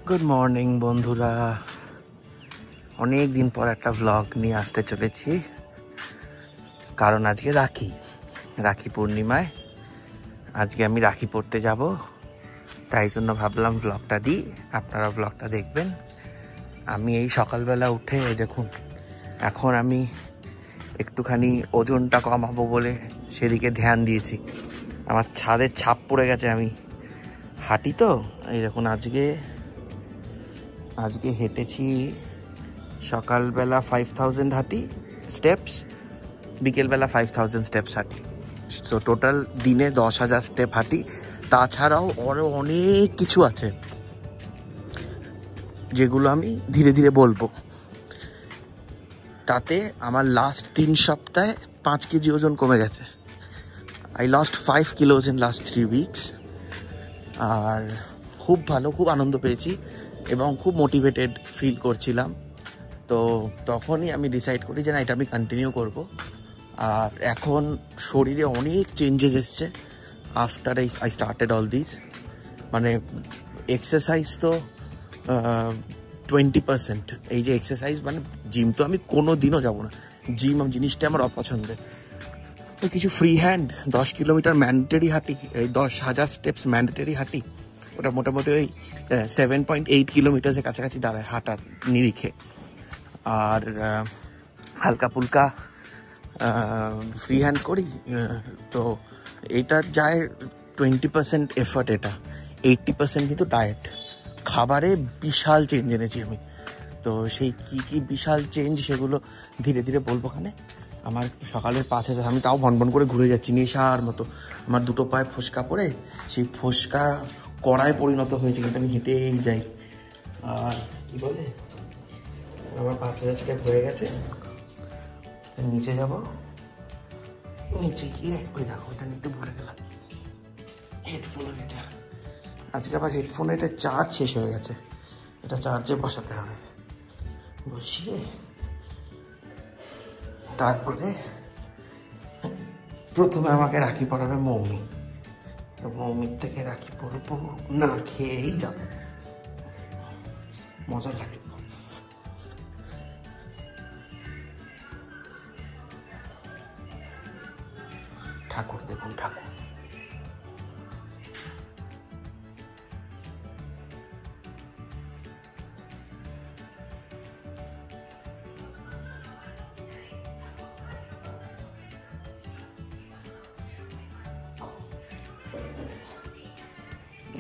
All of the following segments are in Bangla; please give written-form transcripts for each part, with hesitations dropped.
গুড মর্নিং বন্ধুরা, অনেক দিন পর একটা ভ্লগ নিয়ে আসতে চলেছি। কারণ আজকে রাখি পূর্ণিমায় আজকে আমি রাখি পড়তে যাব, তাই জন্য ভাবলাম ভ্লগটা দিই, আপনারা ভ্লগটা দেখবেন। আমি এই সকালবেলা উঠে দেখুন, এখন আমি একটুখানি ওজনটা কমাবো বলে সেদিকে ধ্যান দিয়েছি। আমার ছাদের ছাপ পড়ে গেছে, আমি হাঁটি তো। এই দেখুন, আজকে হেঁটেছি সকালবেলা 5000 হাঁটি স্টেপস, বিকেলবেলা 5000 স্টেপস হাঁটি। তো টোটাল দিনে 10,000 স্টেপ হাঁটি। তাছাড়াও আরও অনেক কিছু আছে যেগুলো আমি ধীরে ধীরে বলবো। তাতে আমার লাস্ট 3 সপ্তাহে 5 কেজি ওজন কমে গেছে। I lost 5 kilos in last 3 weeks। আর খুব ভালো, খুব আনন্দ পেয়েছি এবং খুব মোটিভেটেড ফিল করছিলাম। তো তখনই আমি ডিসাইড করি যে না, এটা আমি কন্টিনিউ করব। আর এখন শরীরে অনেক চেঞ্জেস এসছে after I started all this. মানে এক্সারসাইজ তো 20%। এই যে এক্সারসাইজ, মানে জিম তো আমি কোনো দিনও যাবো না, জিম জিনিসটা আমার অপছন্দের। তো কিছু ফ্রি হ্যান্ড 10 কিলোমিটার ম্যান্ডেটরি হাঁটি, এই 10,000 স্টেপস ম্যান্ডেটরি হাঁটি। ওটা মোটামুটি ওই 7.8 কিলোমিটার্সের কাছাকাছি দাঁড়ায় হাঁটার নিরিখে। আর হালকা ফুলকা ফ্রি হ্যান্ড করি। তো এটা যায় 20% এফর্ট, এটা 80% কিন্তু ডায়েট। খাবারে বিশাল চেঞ্জ এনেছি আমি। তো সেই কি বিশাল চেঞ্জ, সেগুলো ধীরে ধীরে বলবো। ওখানে আমার সকালের 5,000, আমি তাও ভনভন করে ঘুরে যাচ্ছি নেশার মতো। আমার দুটো পায়ে ফোসকা পড়ে, সেই ফোসকা কড়ায় পরিণত হয়েছে, কিন্তু আমি হেঁটেই যাই। আর কি বলে, আমার 5,000 স্টেপ হয়ে গেছে। নিচে যাব, নিচে গিয়ে ওই দেখো, এটা নিতে ভুলে গেলাম হেডফোনের। এটা আজকে আবার হেডফোনে এটা চার্জ শেষ হয়ে গেছে, এটা চার্জে বসাতে হবে। বসিয়ে তারপরে প্রথমে আমাকে রাখি পরাবে মৌমি। মৌমির থেকে রাখি পরবো, না খেয়েই যাব, মজা লাগে। ঠাকুর দেখুন, ঠাকুর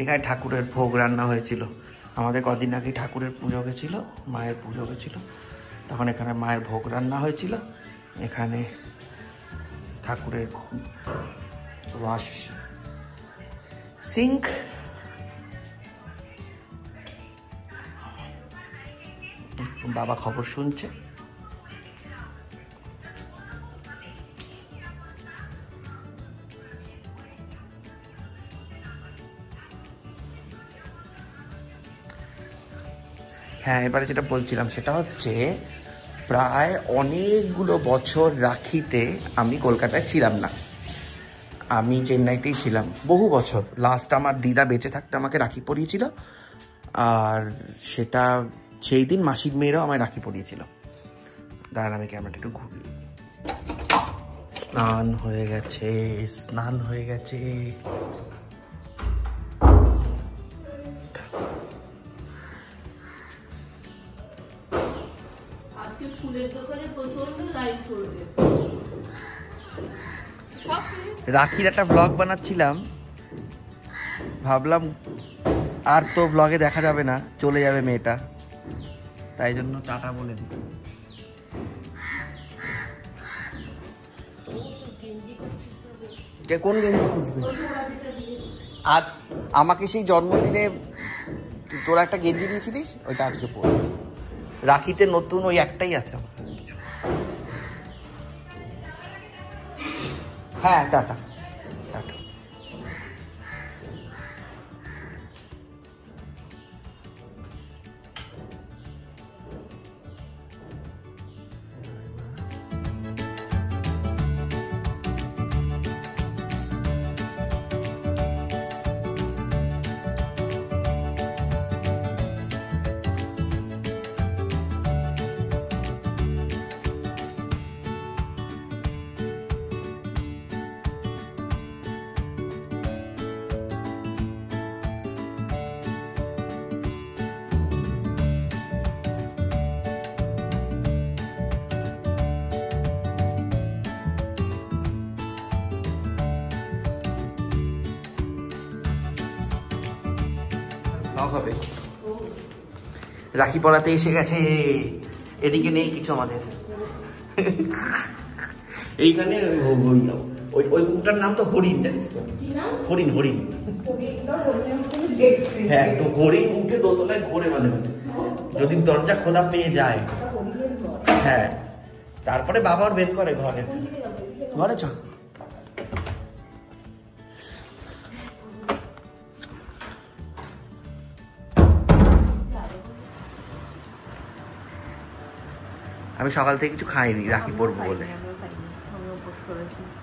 এখানে ঠাকুরের ভোগ রান্না হয়েছিল। আমাদের কদিন আগে ঠাকুরের পুজো গেছিল, মায়ের পুজো গেছিল, তখন এখানে মায়ের ভোগ রান্না হয়েছিল। এখানে ঠাকুরের ওয়াশ সিঙ্ক, বাবা খবর শুনছে। হ্যাঁ, এবারে যেটা বলছিলাম সেটা হচ্ছে, প্রায় অনেকগুলো বছর রাখিতে আমি কলকাতায় ছিলাম না, আমি চেন্নাইতেই ছিলাম বহু বছর। লাস্ট আমার দিদা বেঁচে থাকতে আমাকে রাখি পরিয়েছিল, আর সেটা সেই দিন মাসির মেয়েরাও আমায় রাখি পরিয়েছিল। দাঁড়ান, আমি ক্যামেরাটা একটু ঘুরি। স্নান হয়ে গেছে। রাখির একটা ব্লগ বানাচ্ছিলাম, ভাবলাম আর তো ব্লগে দেখা যাবে না, চলে যাবে মেয়েটা, তাই জন্য টাটা বলে দিই। কোন গেঞ্জি খুঁজবে? আর আমাকে সেই জন্মদিনে তোরা একটা গেঞ্জি দিয়েছিলিস, ওইটা আজকে পরে। রাখিতে নতুন ওই একটাই আছে আমার। হ্যাঁ, টাটা টাটা। শখ হবে। রাখি পরাতে এসে গেছে, এদিকে নেই কিছু আমাদের। এইখানে ওই কুকুরটার নাম তো হরিণ, জানিস তো? হরিণ হরিণ। হ্যাঁ, তো হরিণ উঠে দোতলায় ঘোরে মাঝে মাঝে, যদি দরজা খোলা পেয়ে যায়। হ্যাঁ, তারপরে বাবা বের করে ঘরে ঘরে চ। আমি সকাল থেকে কিছু খাইনি রাখি পরবো বলে।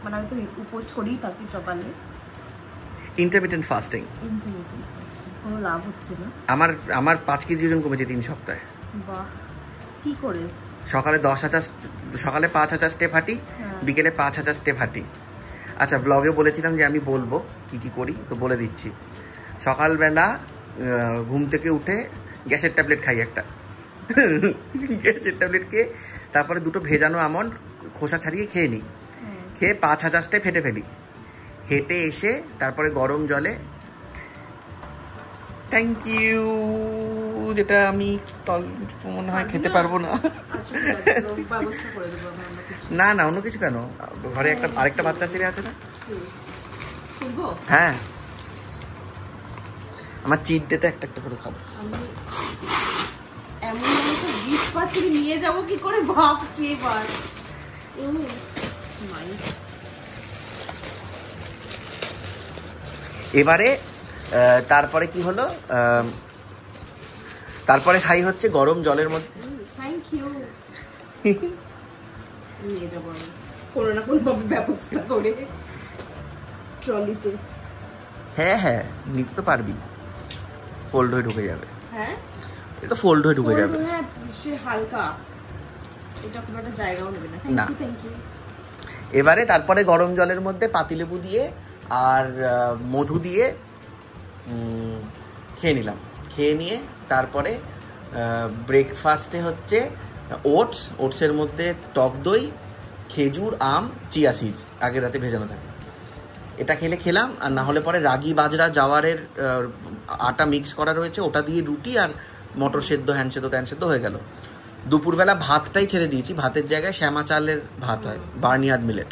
মানে আমি তো উপোস করি থাকি সকালে, ইন্টারমিটেন্ট ফাস্টিং। কোনো লাভ হচ্ছে না। আমার 5 কেজি ওজন কমেছে 3 সপ্তাহে। বাহ, কি করে? সকালে 5,000 স্টেপ হাঁটি, বিকেলে 5,000 স্টেপ হাঁটি। আচ্ছা, ব্লগে বলেছিলাম যে আমি বলবো কি কি করি, তো বলে দিচ্ছি। সকালবেলা ঘুম থেকে উঠে গ্যাসের ট্যাবলেট খাই একটা, গ্যাসের ট্যাবলেট খেয়ে তারপরে 2টো ভেজানো আমন্ড খোসা ছাড়িয়ে খেয়ে নিই। খেয়ে 5,000 স্টেপ হেঁটে ফেলি। হেঁটে এসে তারপরে গরম জলে, থ্যাংক ইউ, যেটা আমি মনে হয় খেতে পারবো না। না না, অন্য কিছু কেন, ঘরে আরেকটা বাচ্চা ছেলে আছে না? হ্যাঁ, আমার চিট ডেতে একটা করে খাবো। নিয়ে যাবো কি করে ভাবছি এবার। এবারে তারপরে কি হলো, তারপরে খাই হচ্ছে গরম জলের মধ্যে। Thank you. নিয়ে যাবো আমি কোনো না কোনো ব্যবস্থা করে ট্রলিতে। হ্যাঁ হ্যাঁ, নিতে তো পারবি, ফোল্ড হয়ে ঢুকে যাবে। হ্যাঁ, এটা ফোল্ড হয়ে ঢুকে যাবে। হ্যাঁ, সে হালকা, এটা কোনো একটা জায়গাও নেবে না। Thank you. এবারে তারপরে গরম জলের মধ্যে পাতিলেবু দিয়ে আর মধু দিয়ে খেয়ে নিলাম। খেয়ে নিয়ে তারপরে ব্রেকফাস্টে হচ্ছে ওটসের মধ্যে টক দই, খেজুর, আম, চিয়া সিডস আগের রাতে ভেজানো থাকে। এটা খেলাম। আর না হলে পরে রাগি বাজরা জাওয়ারের আটা মিক্স করা রয়েছে, ওটা দিয়ে রুটি আর মটর সেদ্ধ, হ্যান সেদ্ধ হয়ে গেল। দুপুরবেলা ভাতটাই ছেড়ে দিয়েছি, ভাতের জায়গায় শ্যামা চালের ভাত হয়, বার্নিয়ার্ড মিলেট।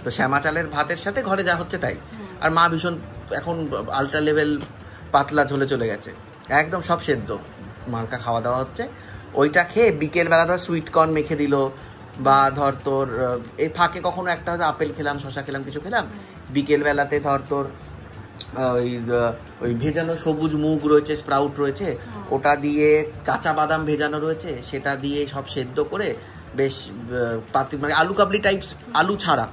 তো শ্যামা চালের ভাতের সাথে ঘরে যা হচ্ছে তাই। আর মা ভীষণ এখন আল্ট্রা লেভেল পাতলা ঝোলে চলে গেছে, একদম সব সেদ্ধ মার্কা খাওয়া দাওয়া হচ্ছে। ওইটা খেয়ে বিকেলবেলা ধর সুইট কর্ন মেখে দিল, বা ধর তোর এই ফাঁকে কখনো একটা হয়তো আপেল খেলাম, শশা খেলাম, কিছু খেলাম। বিকেলবেলাতে ধর তোর ওই ভেজানো সবুজ মুগ রয়েছে, স্প্রাউট রয়েছে, ওটা দিয়ে কাঁচা বাদাম ভেজানো রয়েছে, সেটা দিয়ে সব সেদ্ধ করে বেশ মানে আলু কাবলি টাইপস, আলু ছাড়া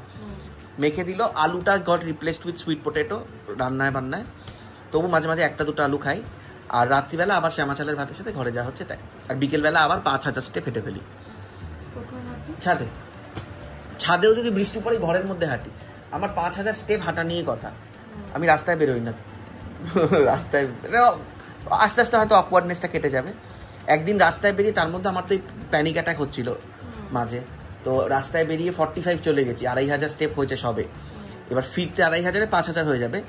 মেখে দিল। আলুটা got replaced with sweet potato বান্নায়। তবু মাঝে মাঝে 1-2টা আলু খাই। আর রাত্রিবেলা আবার শ্যামা চালের ভাতের সাথে ঘরে যা হচ্ছে তাই। আর বিকেলবেলা আবার 5,000 স্টেপ হেঁটে ফেলি ছাদেও যদি বৃষ্টি পড়ে ঘরের মধ্যে হাঁটি। আমার 5,000 স্টেপ হাঁটা নিয়ে কথা, আমি রাস্তায় বেরোই না। রাস্তায় আস্তে আস্তে হয়তো অকওয়ার্ডনেসটা কেটে যাবে। একদিন রাস্তায় বেরিয়ে, তার মধ্যে আমার তো প্যানিক অ্যাটাক হচ্ছিল মাঝে, তো রাস্তায় বেরিয়ে 45 চলে গেছি, 2,500 স্টেপ হয়েছে সবে। এবার ফিরতে 2,500-এ 5,000 হয়ে যাবে।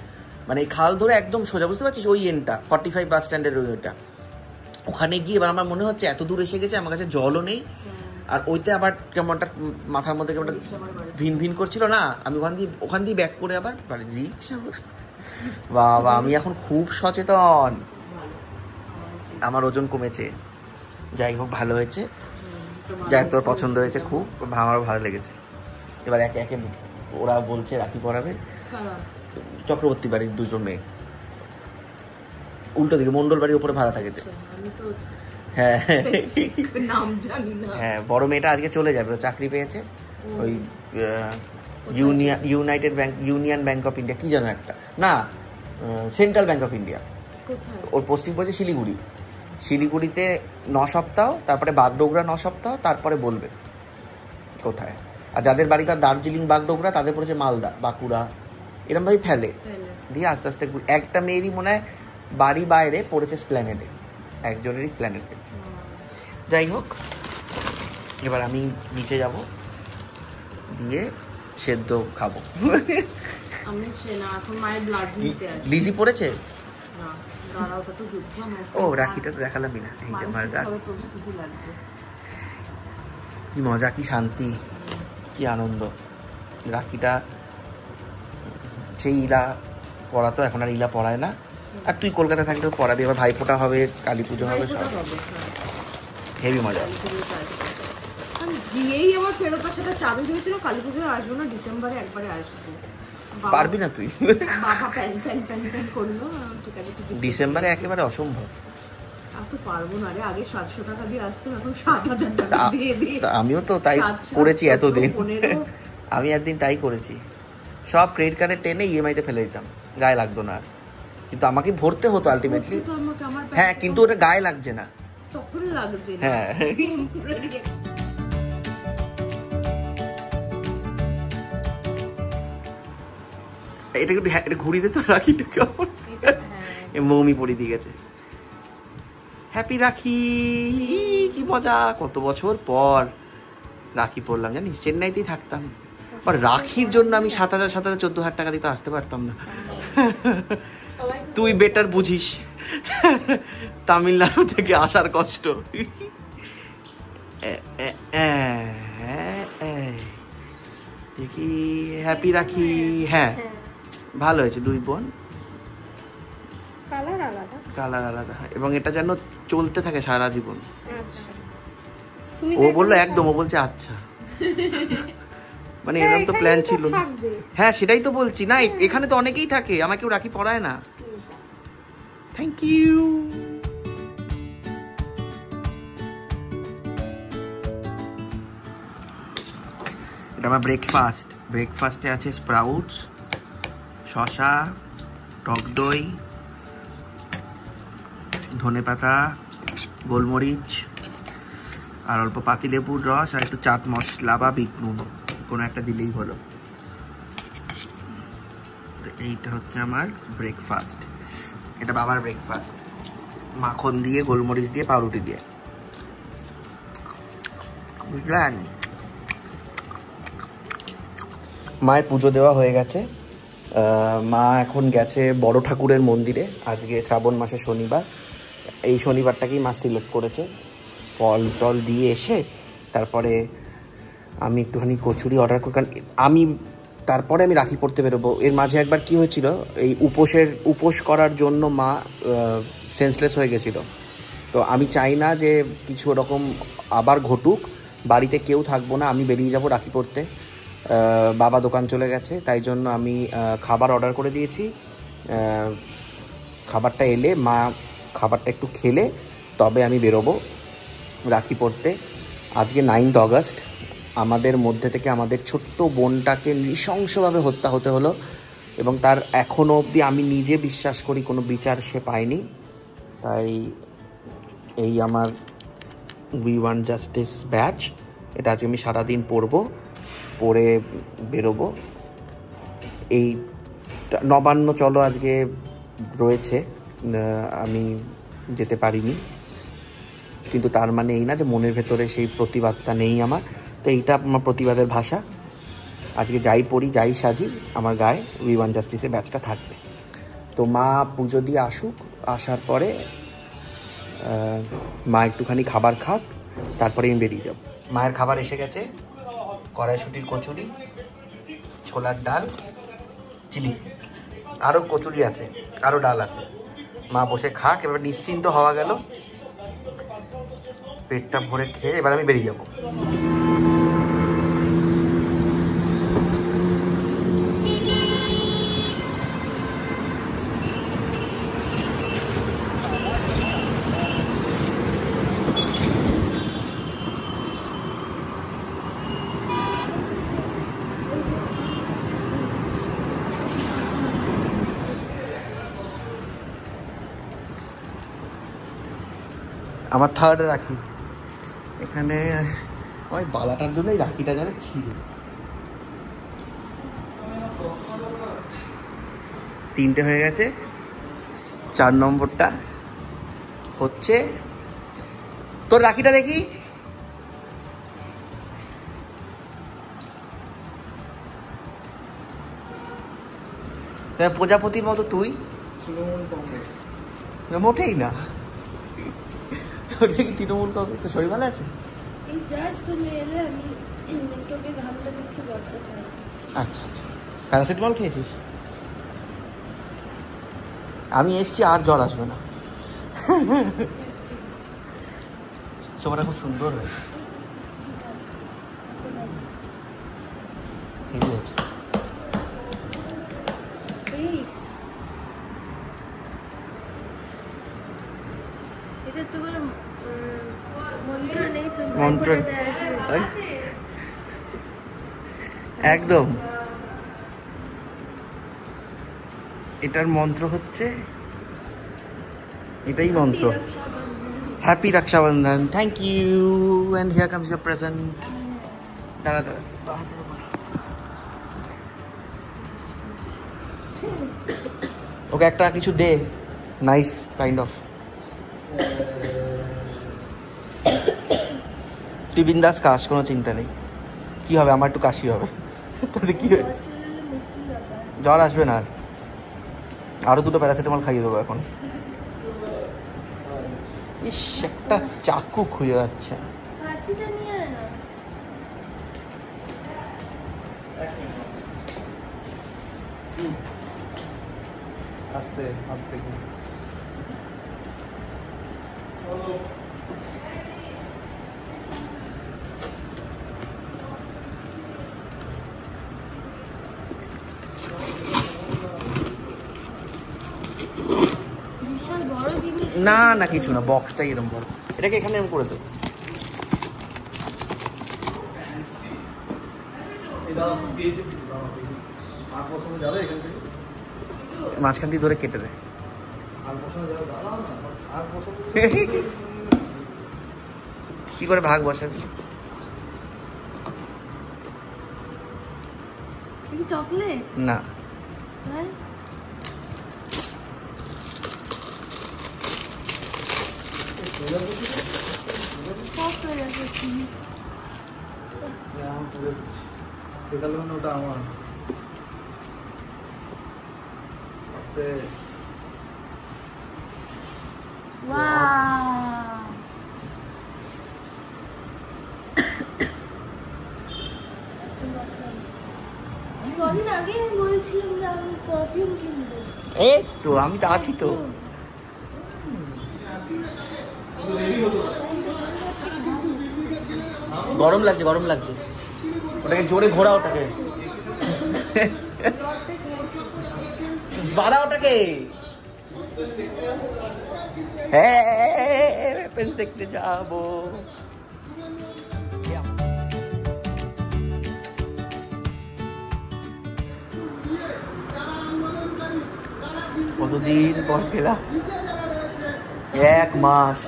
মানে এই খাল ধরে একদম সোজা, বুঝতে পারছিস, ওই এনটা 45 বাস স্ট্যান্ডের ওইটা। ওখানে গিয়ে এবার আমার মনে হচ্ছে এত দূর এসে গেছে, আমার কাছে জলও নেই। আর ওইতে আবার কেমনটা মাথার মধ্যে কেমনটা ভিন করছিল না, আমি ওখান দিয়ে ব্যাক করে আবার রিক্সা। বাবা, আমি এখন খুব সচেতন, আমার ওজন কমেছে। যাই হোক, ভালো হয়েছে, যাই তোর পছন্দ হয়েছে খুব, আমারও ভালো লেগেছে। এবার একে একে ওরা বলছে রাখি পরাবে। চক্রবর্তী বাড়ির 2 মেয়ে, উল্টো দিকে মন্ডল বাড়ির উপরে ভাড়া থাকে। হ্যাঁ হ্যাঁ, বড় মেয়েটা আজকে চলে যাবে, চাকরি পেয়েছে ওই ইউনিয়ন ব্যাংক অফ ইন্ডিয়া, কি যেন একটা, না central bank of India. Or posting পড়েছে শিলিগুড়িতে 9 সপ্তাহ, তারপরে বাগডোগরা 9 সপ্তাহ, তারপরে বলবে কোথায়। আর যাদের বাড়ি তার দার্জিলিং, বাগডোগরা, তাদের পড়েছে মালদা, বাঁকুড়া, এরমভাবেই ফেলে দিয়ে আস্তে আস্তে। একটা মেয়েরই মনে হয় বাড়ি বাইরে পড়েছে স্প্ল্যানেডে, একজনেরই স্প্ল্যানেড পেয়েছে। যাই হোক, এবার আমি নিচে যাব, দিয়ে সেদ্ধ খাবো। লিজি পড়েছে? ও রাখিটা তো দেখালামই না, এই যে আমার রাখি। কি মজা, কি শান্তি, কি আনন্দ। রাখিটা সেই ইলা পড়াতো, এখন আর ইলা পড়ায় না। আর তুই কলকাতা থাকলেও পড়াবি, আবার ভাইফোঁটা হবে, কালী পুজো হবে, সব হেভি মজা। গিয়েই আমার ফেরত আসাটা চালু হয়েছিল, কালী পুজোয় আসবো না, ডিসেম্বরে একবারে আসবো। পারবি না তুই? বাবা প্যান প্যান প্যান প্যান করলো, ঠিক আছে ডিসেম্বরে একেবারে অসম্ভব। আর তো পারবো না রে, আগে 700 টাকা দিয়ে আসতাম, এখন 7000 টাকা দিয়ে দিই। আমিও তো তাই করেছি এতদিন, আমি একদিন তাই করেছি, সব ক্রেডিট কার্ডে টেনে ইএমআইতে ফেলে দিতাম, গায়ে লাগতো না। কিন্তু আমাকে ভরতে হতো আলটিমেটলি। হ্যাঁ, কিন্তু ওটা গায়ে লাগছে না তখন, লাগছে না। হ্যাঁ, এটা একটু এটা ঘুরিয়ে দে তো, রাখিটা কেমন মৌমি পরি দিয়ে গেছে। হ্যাপি রাখি, কি মজা, কত বছর পর রাখি পড়লাম জানিস, চেন্নাইতেই থাকতাম, আর রাখির জন্য আমি 7,000 14,000 টাকা দিতে আসতে পারতাম না। তুই বেটার বুঝিস তামিলনাড়ু থেকে আসার কষ্ট। দেখি হ্যাপি রাখি, হ্যাঁ ভালো হয়েছে, 2 বোন, কালার আলাদা, এবং এটা যেন চলতে থাকে সারা জীবন। ও বললো একদম, ও বলছে আচ্ছা, মানে এরকম তো প্ল্যান ছিল। হ্যাঁ সেটাই তো বলছি না, এখানে তো অনেকেই থাকে, আমাকেও রাখি পরায় না। Thank you. এটা আমার ব্রেকফাস্টে আছে স্প্রাউটস, শসা, টক দই, ধনেপাতা, গোলমরিচ, আর অল্প পাতিলেবুর রস, আর একটু চাট মশলা বা বিট নুন, কোনো একটা দিলেই হলো। তো এইটা হচ্ছে আমার ব্রেকফাস্ট, এটা বাবার ব্রেকফাস্ট, মাখন দিয়ে, গোলমরিচ দিয়ে, পাউরুটি দিয়ে, বুঝলেন। মায়ের পুজো দেওয়া হয়ে গেছে, মা এখন গেছে বড় ঠাকুরের মন্দিরে, আজকে শ্রাবণ মাসে শনিবার, এই শনিবারটাকেই মা সিলেক্ট করেছে। ফল টল দিয়ে এসে তারপরে আমি একটুখানি কচুরি অর্ডার করি, কারণ তারপরে আমি রাখি পড়তে বেরোবো। এর মাঝে একবার কি হয়েছিল, এই উপোস করার জন্য মা সেন্সলেস হয়ে গেছিল, তো আমি চাই না যে কিছু ওরকম আবার ঘটুক, বাড়িতে কেউ থাকবো না, আমি বেরিয়ে যাব রাখি পড়তে। বাবা দোকান চলে গেছে, তাই জন্য আমি খাবার অর্ডার করে দিয়েছি। খাবারটা এলে মা খাবারটা একটু খেলে তবে আমি বেরোবো রাখি পড়তে। আজকে 9th অগস্ট, আমাদের মধ্যে থেকে আমাদের ছোট্ট বোনটাকে নৃশংসভাবে হত্যা হতে হলো, এবং তার এখনও অবধি আমি নিজে বিশ্বাস করি কোনো বিচার সে পায়নি। তাই এই আমার উই ওয়ান্ট জাস্টিস ব্যাচ, এটা আজকে আমি সারাদিন পড়ে বেরোবো। এই নবান্ন চলো আজকে রয়েছে, আমি যেতে পারিনি, কিন্তু তার মানে এই না যে মনের ভেতরে সেই প্রতিবাদটা নেই আমার। তো এইটা আমার প্রতিবাদের ভাষা, আজকে যাই পড়ি যাই সাজি আমার গায়ে উই ওয়ান্ট জাস্টিসের ব্যাচটা থাকবে। তো মা পুজো দিয়ে আসুক, আসার পরে মা একটুখানি খাবার খাক, তারপরে আমি বেরিয়ে যাব। মায়ের খাবার এসে গেছে, কড়াইশুটির কচুরি, ছোলার ডাল, চিলি, আরও কচুরি আছে, আরও ডাল আছে। মা বসে খাক, এবার নিশ্চিন্ত হওয়া গেল, পেটটা ভরে খেয়ে এবার আমি বেরিয়ে যাব। আমার থার্ড রাখি, এখানে ওই বালাটার জন্যই রাখিটা যারা ছিল। 3টে হয়ে গেছে, 4 নম্বরটা হচ্ছে। তোর রাখিটা দেখি, প্রজাপতির মতো তুই। মোটেই না। ওটা কি তৃণমূল কংগ্রেস? তো শরীর ভালো আছে? আচ্ছা আচ্ছা, প্যারাসিটামল খেয়েছিস? আমি এসছি, আর জ্বর আসবে না। সময়টা খুব সুন্দর হয়েছে। একদম এটার মন্ত্র হচ্ছে, এটাই মন্ত্র। Happy Rakshabandhan. Thank you. And here comes your present. দাঁড়া দাঁড়া, ওকে একটা কিছু দে, নাইস কাইন্ড অফ। তুই বিন্দাস কাশ, কোনো চিন্তা নেই। কি হবে, আমার একটু কাশি হবে। তাহলে কি হয়েছে? জ্বর আসবে না। আরো দুটো প্যারাসিটামল খাইয়ে দেবো এখন। ইস, একটা চাকু খুঁজে যাচ্ছে। আস্তে হাত থেকে না না, কিছু না, বক্সটাই এরকম বড়। এটাকে এখানে এরকম করে দেবো। মাঝখান দিয়ে ধরে কেটে দেয়। কি করে ভাগ বসাবি? চকলেট না, ওটা আমার আস্তে। এই তো আমি তো আছি তো। গরম লাগছে, গরম লাগছে। ওটাকে জোরে ঘোরা, ওটাকে বাড়া, ওটাকে। হ্যাঁ, দেখতে যাবো। কতদিন পর খেলা? 1 মাস।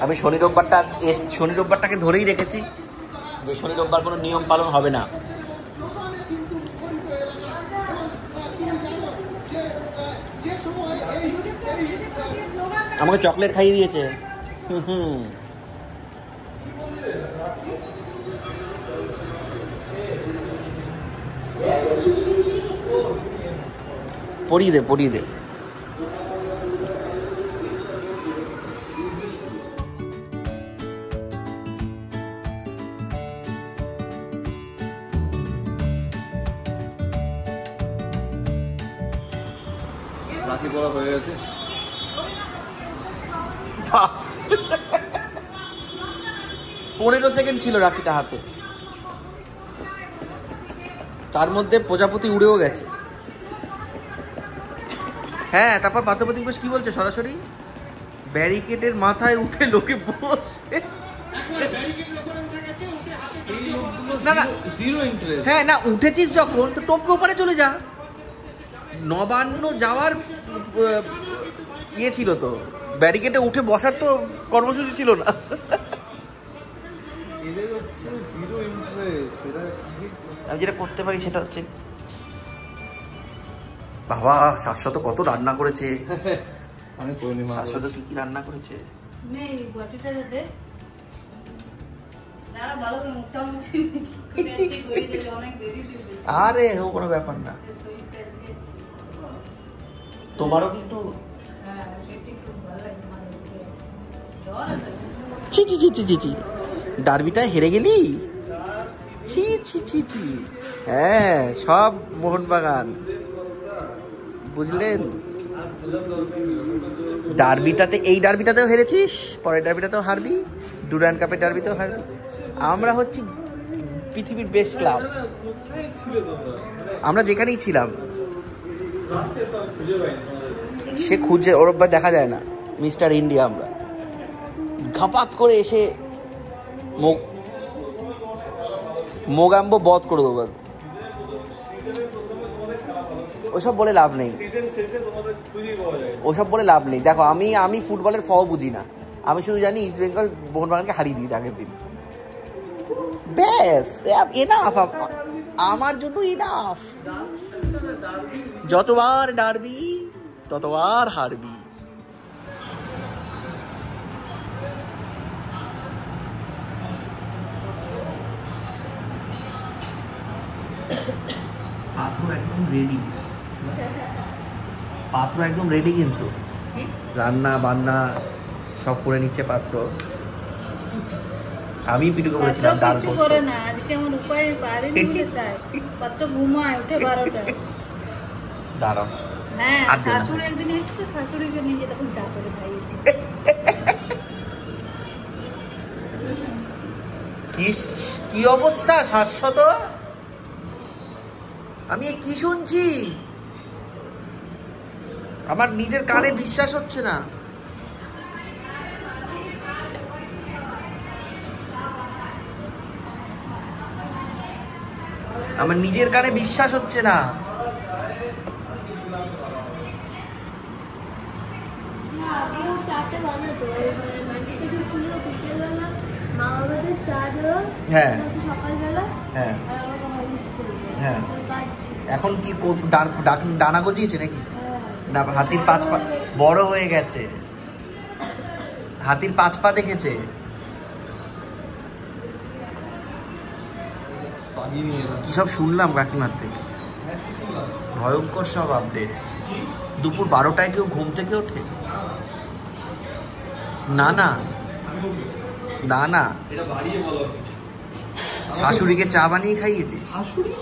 আমি শনি রোববারটাকে ধরেই রেখেছি যে শনি রোববার কোনো নিয়ম পালন হবে না। আমাকে চকলেট খাইয়ে দিয়েছে। পরিয়ে দে, পরিয়ে দে। রাখি পড়া হয়ে গেছে। 15 সেকেন্ড ছিল রাখিটা হাতে, তার মধ্যে প্রজাপতি উড়েও গেছে। হ্যাঁ, তারপর পাত্রপতি কি বলছে, সরাসরি ব্যারিকেডের মাথায় উঠে লোকে বসে। না না, জিরো ইন্টারেস্ট। হ্যাঁ না, উঠেছিস যখন তো টপকে ওপারে চলে যা। নবান্ন যাওয়ার ইয়ে ছিল তো, ব্যারিকেডে উঠে বসার তো কর্মসূচি ছিল না। আমি যেটা করতে পারি সেটা হচ্ছে, বাবা শাশ্বত কত রান্না করেছে। আমি করিনি। শাশ্বত কি কি রান্না করেছে। দাঁড়া ভালো করে মুচামুচি করে দিলে অনেক দেরি দিবে। আরে ও কোনো ব্যাপার না। শরীরটা আজকে তোমারও কি একটু হ্যাঁ শরীরটা একটু ভালো লাগে মানে উঠে আছে। জ্বর আছে। ছি ছি ছি ছি ছি ছি ডার্বিটায় হেরে গেলি? ছি ছি ছি ছি। হ্যাঁ সব মোহনবাগান, বুঝলেন? ডার্বিটাতে, এই ডার্বিটাতেও হেরেছিস, পরের ডার্বিটাতেও হারবি, ডুরান্ড কাপের ডার্বিতেও হারবি। আমরা হচ্ছি পৃথিবীর বেস্ট ক্লাব। আমরা যেখানেই ছিলাম সে খুঁজে ওর দেখা যায় না। মিস্টার ইন্ডিয়া আমরা ঘাপাত করে এসে মোগাম্বো বধ করে দেবো। ওসব বলে লাভ নেই, ওসব বলে লাভ নেই। দেখো আমি ফুটবলের ফও বুঝি না, আমি শুধু জানি ইস্ট বেঙ্গল মোহনবাগানকে হারিয়ে দিয়েছে আগের দিন, ব্যাস এনাফ, আমার জন্য এনাফ। যতবার ডারবি ততবার হারবি। পাত্র একদম রেডি, পাত্র একদম রেডি, কিন্তু রান্না বান্না সব করে নিচ্ছে পাত্র। আমি পিটুকে বলেছিলাম ডাল কিছু করে না, আজকে আমার উপায় পারিনি বলে তাই পাত্র ঘুমায় উঠে 12টায়। দাঁড়াও, হ্যাঁ শাশুড়ি একদিন এসেছিল, শাশুড়িকে নিয়ে তখন চা করে খাইয়েছি। কি অবস্থা শাশ্বত? আমি কি শুনছি? আমার নিজের কানে বিশ্বাস হচ্ছে না। আমার নিজের কানে বিশ্বাস হচ্ছে না। আগেও চাটা বানাতো, মাটিতে তো ছিল বিকেলবেলা মা বাবাদের চা দেওয়া, হ্যাঁ সকালবেলা, হ্যাঁ আর বাবা হরলিক্স করে দেয়। হ্যাঁ। কাটছি। এখন কি ডানা গজিয়েছে নাকি? হ্যাঁ। না, হাতির 5 পা বড় হয়ে গেছে, হাতির 5 পা দেখেছে। কি সব শুনলাম কাকিমার থেকে, ভয়ঙ্কর সব আপডেটস। দুপুর 12টায় কেউ ঘুম থেকে ওঠে? না না না না, শাশুড়িকে চা বানিয়ে খাইয়েছিস? শাশুড়ি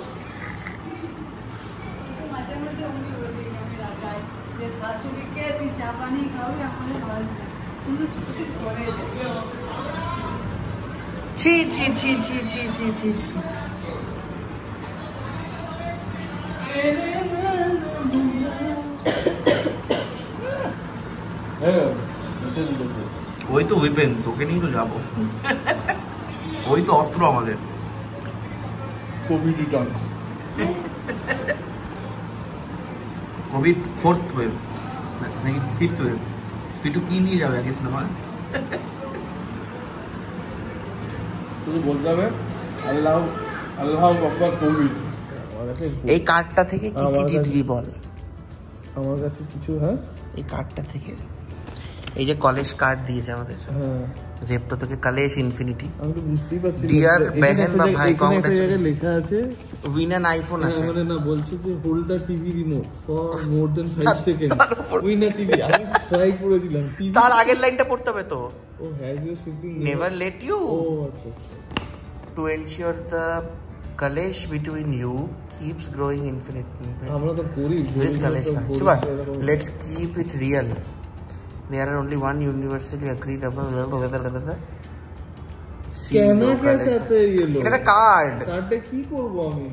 মাঝে মধ্যে অমনি বলি আমি রাগাই যে শাশুড়িকে তুই চা পানি খাওয়াবি, আমাকে খাওয়াস না, কিন্তু চুপটি করে দেয়। ছি ছি ছি ছি ছি ছি ছি ছি। ওই তো উইপেন, তোকে নিয়ে তো যাবো। ওই তো অস্ত্র আমাদের। Covid Returns, Covid 4th wave নাকি 5th ওয়েভ? পিটু কি নিয়ে যাবে আগে সিনেমা? শুধু বলতে হবে আল্লাহ আল্লাহ আকবার কোভিড। এই কার্ডটা থেকে কি কি জিতবি বল? আমার কাছে কিছু, হ্যাঁ এই কার্ডটা থেকে, এই যে কলেজ কার্ড দিয়েছে আমাদের, হ্যাঁ জেপ্টো থেকে কলেজ ইনফিনিটি। আমি তো বুঝতেই পারছি না। ডিয়ার বেহেন বা ভাই, একটা জায়গায় লেখা আছে উইন অ্যান আইফোন আছে। মানে না, বলছে যে hold the TV remote for more than 5 seconds, win a TV. আমি ট্রাই করেছিলাম টিভি, তার আগের লাইনটা পড়তে হবে তো, oh has your sibling never let you ও আচ্ছা to ensure the college between you keeps growing infinitely. আমরা তো করি This college card. Let's keep it real. There are only one universally agreed about. কেন কে চাতে ये लोग? এটা কার্ড। কার্ডে কি করব আমি?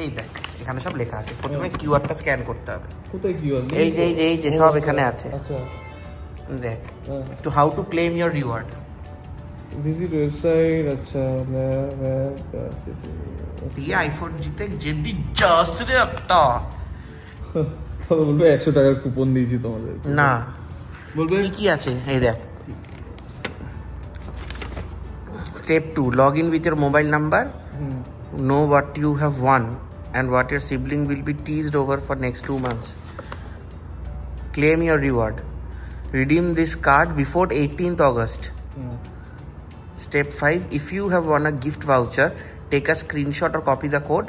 এই দেখ, এখানে সব লেখা আছে। প্রথমে কিউআরটা স্ক্যান করতে হবে। কোথায় কিউআর? এই যে সব এখানে আছে। আচ্ছা দেখ, to how to claim your reward. Visit website. আচ্ছা এই আইফোন জিতে যেদি জাস রে একটা। তবে বলবে 100 টাকার কুপন দিয়েছি তোমাদের। না, বলবে কি আছে এই দেখ। Step 2, log in with your mobile number. Know what you have won and what your sibling will be teased over for next 2 months. Claim your reward. Redeem this card before 18th August. Step 5, if you have won a gift voucher, take a screenshot or copy the code.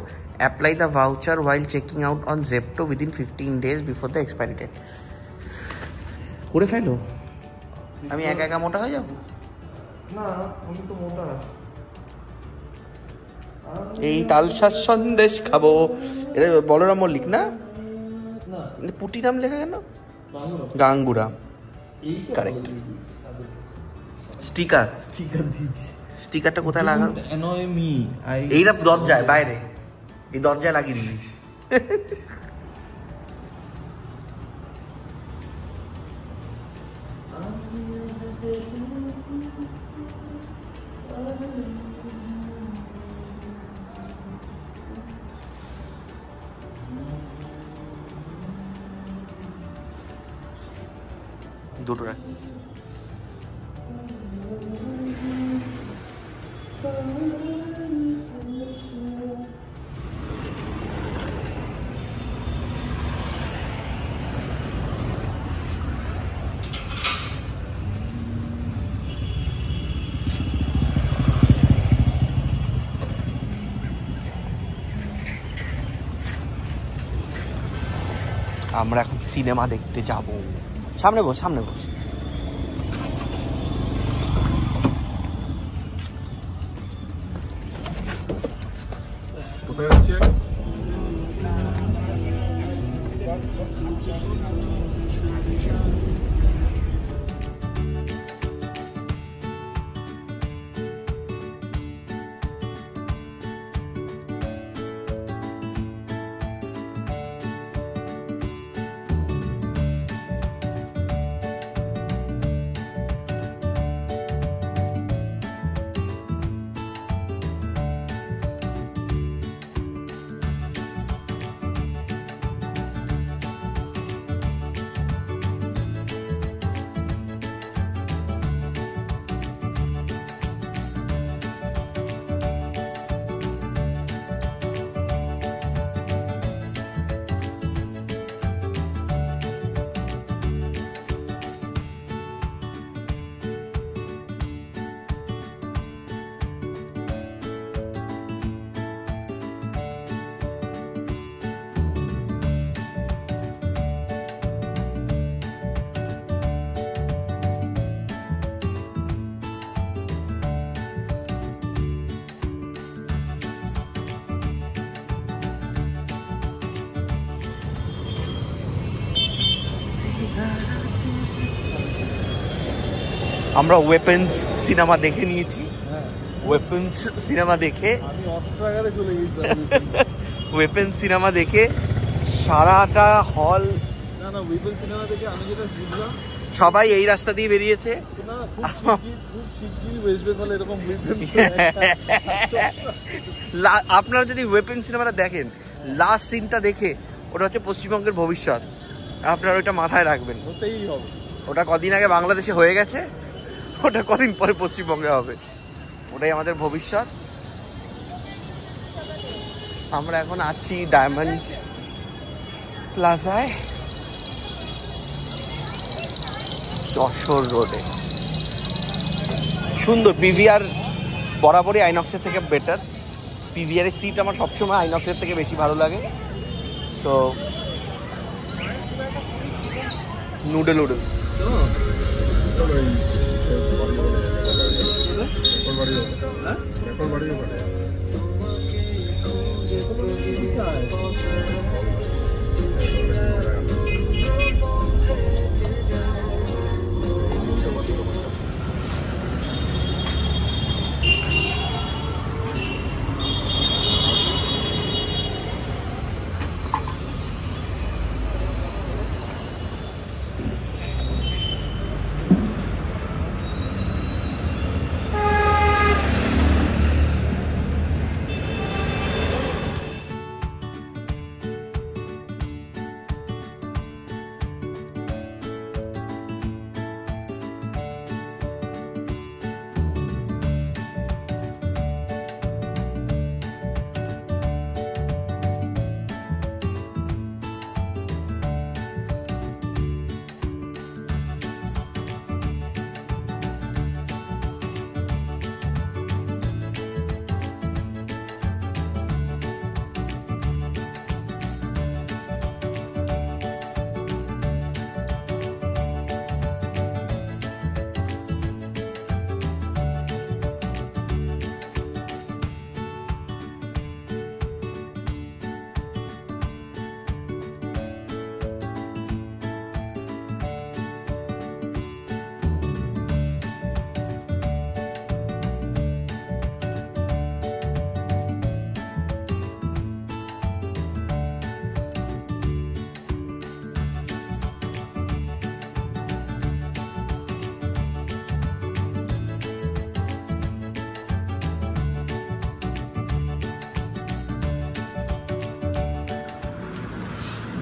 Apply the voucher while checking out on Zepto within 15 days before the expiry date. করে ফেলো, আমি একা একা মোটা হয়ে যাব না, আমি তো মোটা। এই তালসার সন্দেশ খাবো, এটা বলরাম মল্লিক না? পুটি নাম লেখা কেন? গাঙ্গুরা। কারেক্ট। স্টিকার দিয়েছি। স্টিকারটা কোথায় লাগাবো? annoy me, এইটা দরজায় বাইরে, এই দরজায় লাগিয়ে দিবি। দুটো রাখ। আমরা এখন সিনেমা দেখতে যাব। সামনে বস, সামনে বস। কোথায় যাচ্ছি? আমরা ওয়েপন্স সিনেমা দেখে নিয়েছি। ওয়েপন্স সিনেমা দেখে আমি অস্ত্রাগারে চলে গেছিলাম। ওয়েপন্স সিনেমা দেখে সারাটা হল, না না, ওয়েপন্স সিনেমা দেখে আমি যেটা বুঝলাম, সবাই এই রাস্তা দিয়ে বেরিয়েছে। না খুব শিগগিরই ওয়েস্ট বেঙ্গল এরকম ওয়েপন্স। আপনারা যদি ওয়েপন্স সিনেমাটা দেখেন, লাস্ট সিনটা দেখে ওটা হচ্ছে পশ্চিমবঙ্গের ভবিষ্যৎ। আপনারা ওইটা মাথায় রাখবেন, হতেই হবে। ওটা কদিন আগে বাংলাদেশে হয়ে গেছে, ওটা কদিন পরে পশ্চিমবঙ্গে হবে। ওটাই আমাদের ভবিষ্যৎ। আমরা এখন আছি ডায়মন্ড প্লাজায়, যশোর রোডে। সুন্দর। পিভিআর বরাবরই আইনক্সের থেকে বেটার। পিভিআর এর সিট আমার সবসময় আইনক্সের থেকে বেশি ভালো লাগে। সো নুডল উডল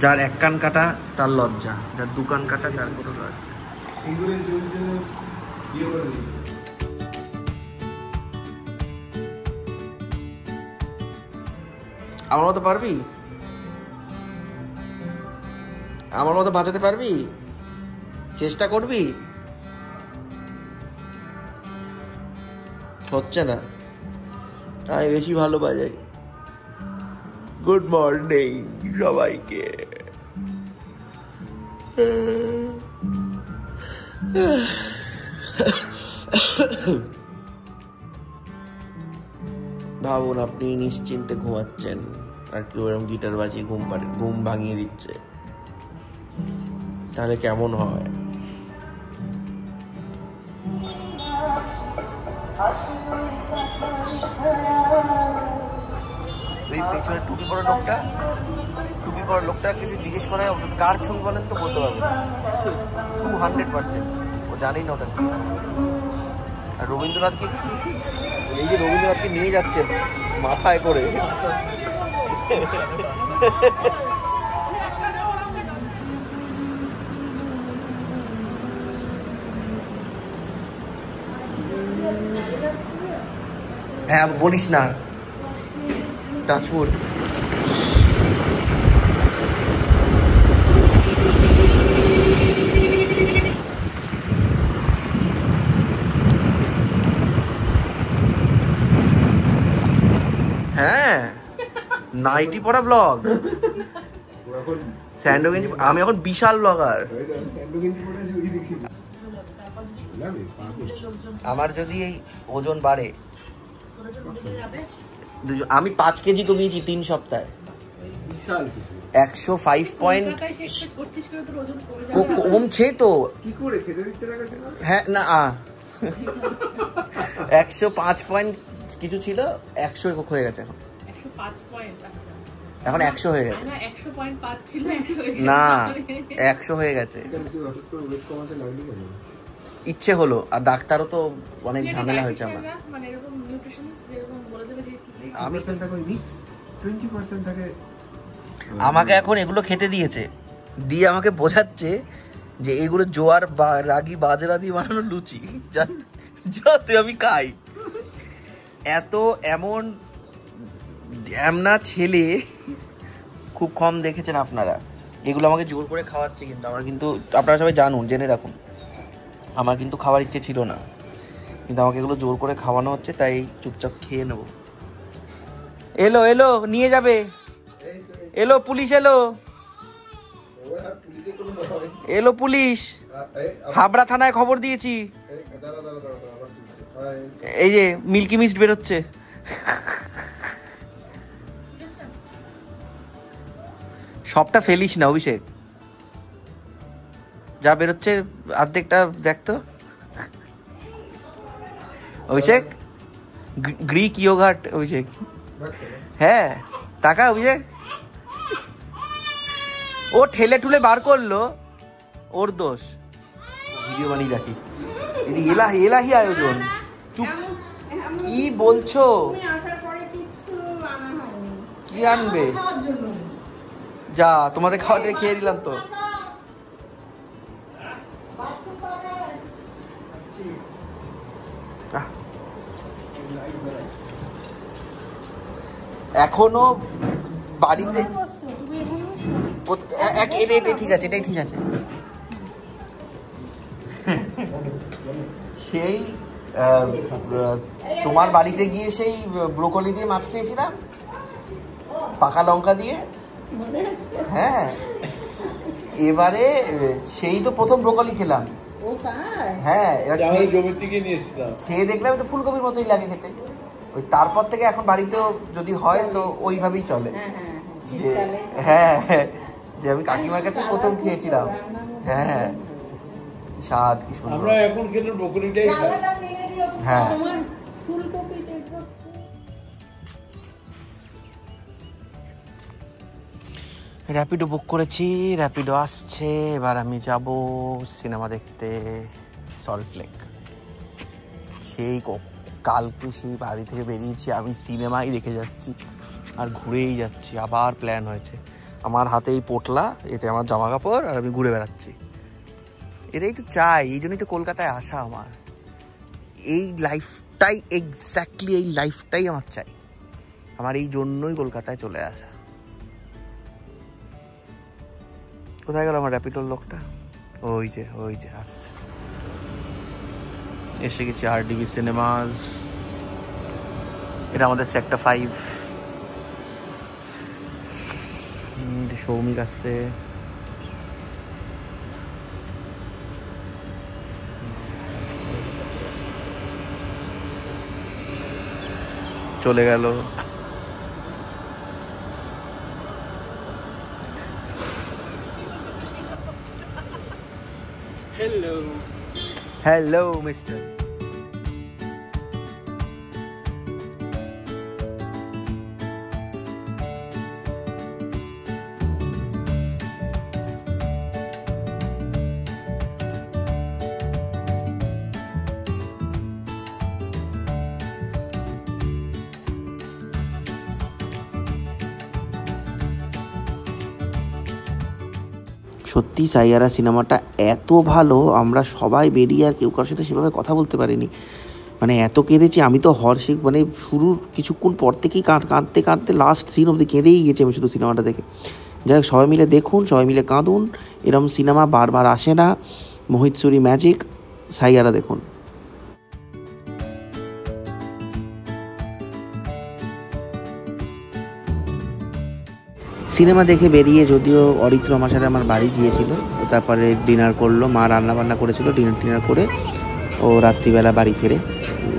যার এক কান কাটা তার লজ্জা, যার দু কান কাটা তার কোনো লজ্জা। আমার মতো পারবি? আমার মতো বাজাতে পারবি? চেষ্টা করবি? হচ্ছে না, আমি বেশি ভালো বাজাই। গুড মর্নিং সবাইকে। ভাবুন আপনি নিশ্চিন্তে ঘুমাচ্ছেন আর কেউ এরকম গিটার বাজিয়ে ঘুম ভাঙিয়ে দিচ্ছে, তাহলে কেমন হয়? পেছনে টুপি পরা লোকটাকে যে জিজ্ঞেস করে কার ছবি বলেন তো বলতে পারবে 200%। ও জানেই না ওটা কি। আর রবীন্দ্রনাথকে, এই যে রবীন্দ্রনাথকে নিয়ে যাচ্ছে মাথায় করে, হ্যাঁ বলিস না, টাচউড। হ্যাঁ, নাইটি পরা ব্লগ, স্যান্ডো গেঞ্জি। আমি এখন বিশাল ব্লগার। আমার যদি এই ওজন বাড়ে, আমি 5 কেজি কমিয়েছি 3 সপ্তাহে। 105 পয়েন্ট কমছে তো। হ্যাঁ না 105 পয়েন্ট কিছু ছিল, 100 হয়ে গেছে এখন। এখন 100 হয়ে গেছে না, 100 হয়ে গেছে। ইচ্ছে হলো, আর ডাক্তারও তো অনেক ঝামেলা হয়েছে আমার। আমাকে এখন এগুলো খেতে দিয়েছে, দিয়ে আমাকে বোঝাচ্ছে যে এগুলো জোয়ার রাগি বাজরা দিয়ে বানানো লুচি, যাতে আমি খাই। এমন ড্যামনা ছেলে খুব কম দেখেছেন আপনারা। এগুলো আমাকে জোর করে খাওয়াচ্ছে, কিন্তু আমার কিন্তু আপনারা সবাই জানুন, জেনে রাখুন, আমার কিন্তু খাওয়ার ইচ্ছে ছিল না, কিন্তু আমাকে এগুলো জোর করে খাওয়ানো হচ্ছে, তাই চুপচাপ খেয়ে নেব। এলো নিয়ে যাবে, এলো পুলিশ, এলো পুলিশ, হাবড়া থানায় খবর দিয়েছি। এই যে মিল্কি মিস্ট বেরোচ্ছে। সবটা ফেলিস না অভিষেক, যা বেরোচ্ছে অর্ধেকটা দেখতো। অভিষেক গ্রিক ইয়োগার্ট, অভিষেক হ্যাঁ টাকা। অভিষেক ও ঠেলে ঠুলে বার করলো, ওর দোষ। ভিডিও বানিয়ে রাখি, এলাহি আয়োজন। চুপ, কি বলছো? কি আনবে? যা, তোমাদের খাওয়াতে খেয়ে দিলাম তো। এখনো বাড়িতে ঠিক আছে, এটাই ঠিক আছে। সেই তোমার বাড়িতে গিয়ে সেই ব্রোকলি দিয়ে মাছ খেয়েছিলাম, পাকা লঙ্কা দিয়ে। হ্যাঁ, এবারে সেই তো প্রথম ব্রোকলি খেলাম। হ্যাঁ, খেয়ে দেখলাম তো ফুলকপির মতোই লাগে খেতে। ওই তারপর থেকে এখন বাড়িতেও যদি হয় তো ওইভাবেই চলে। হ্যাঁ, যে আমি কাকিমার কাছে প্রথম খেয়েছিলাম। হ্যাঁ, স্বাদ কি সুন্দর। আমরা এখন খেলে ব্রোকলিটাই খাই। হ্যাঁ, র্যাপিডো বুক করেছি, র্যাপিডো আসছে। এবার আমি যাব সিনেমা দেখতে সল্টলেক। সেই কালকে সেই বাড়ি থেকে বেরিয়েছি, আমি সিনেমাই দেখে যাচ্ছি আর ঘুরেই যাচ্ছি। আবার প্ল্যান হয়েছে, আমার হাতেই পোটলা, এতে আমার জামা কাপড়, আর আমি ঘুরে বেড়াচ্ছি। এটাই তো চাই, এই জন্যই তো কলকাতায় আসা আমার। এই লাইফটাই, এক্স্যাক্টলি এই লাইফটাই আমার চাই। আমার এই জন্যই কলকাতায় চলে আসা। কোথায় গেল আমার র্যাপিডোর লোকটা? ওই যে আসছে। এসে গেছি RDB সিনেমাস। এটা আমাদের সেক্টর 5। সৌমিক আসছে। চলে গেল। Hello mister. সত্যি সাইয়ারা সিনেমাটা এত ভালো, আমরা সবাই বেরিয়ে আর কেউ কারোর সাথে সেভাবে কথা বলতে পারিনি। মানে এত কেঁদেছি আমি তো হর্ষিক, মানে শুরুর কিছুক্ষণ পর থেকেই কাঁদতে কাঁদতে লাস্ট সিন অবধি কেঁদেই গেছি আমি শুধু সিনেমাটা দেখে। যাই হোক, সবাই মিলে দেখুন, সবাই মিলে কাঁদুন। এরকম সিনেমা বারবার আসে না। মোহিত সুরি ম্যাজিক, সাইয়ারা দেখুন। সিনেমা দেখে বেরিয়ে, যদিও অরিত্র আমার সাথে আমার বাড়ি গিয়েছিল, তারপরে ডিনার করলো, মা রান্নাবান্না করেছিল, ডিনার করে ও রাত্রিবেলা বাড়ি ফেরে।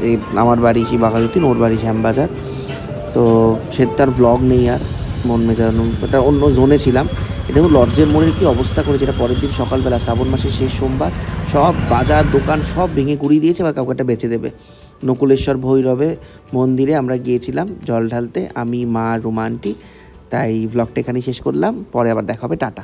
এই আমার বাড়ি সেই বাঘাযতীন, ওর বাড়ি শ্যামবাজার। তো সে তার ভ্লগ নেই আর, মন মেজানো, এটা অন্য জোনে ছিলাম। দেখুন লর্জের মোড়ের কী অবস্থা করেছে। এটা পরের দিন সকালবেলা, শ্রাবণ মাসের শেষ সোমবার, সব বাজার দোকান সব ভেঙে গুড়িয়ে দিয়েছে, এবার কাউকে একটা বেচে দেবে। নকুলেশ্বর ভৈরবে মন্দিরে আমরা গিয়েছিলাম জল ঢালতে, আমি, মা, রুমা আন্টি। তাই ভ্লগটা এখানেই শেষ করলাম, পরে আবার দেখা হবে, টাটা।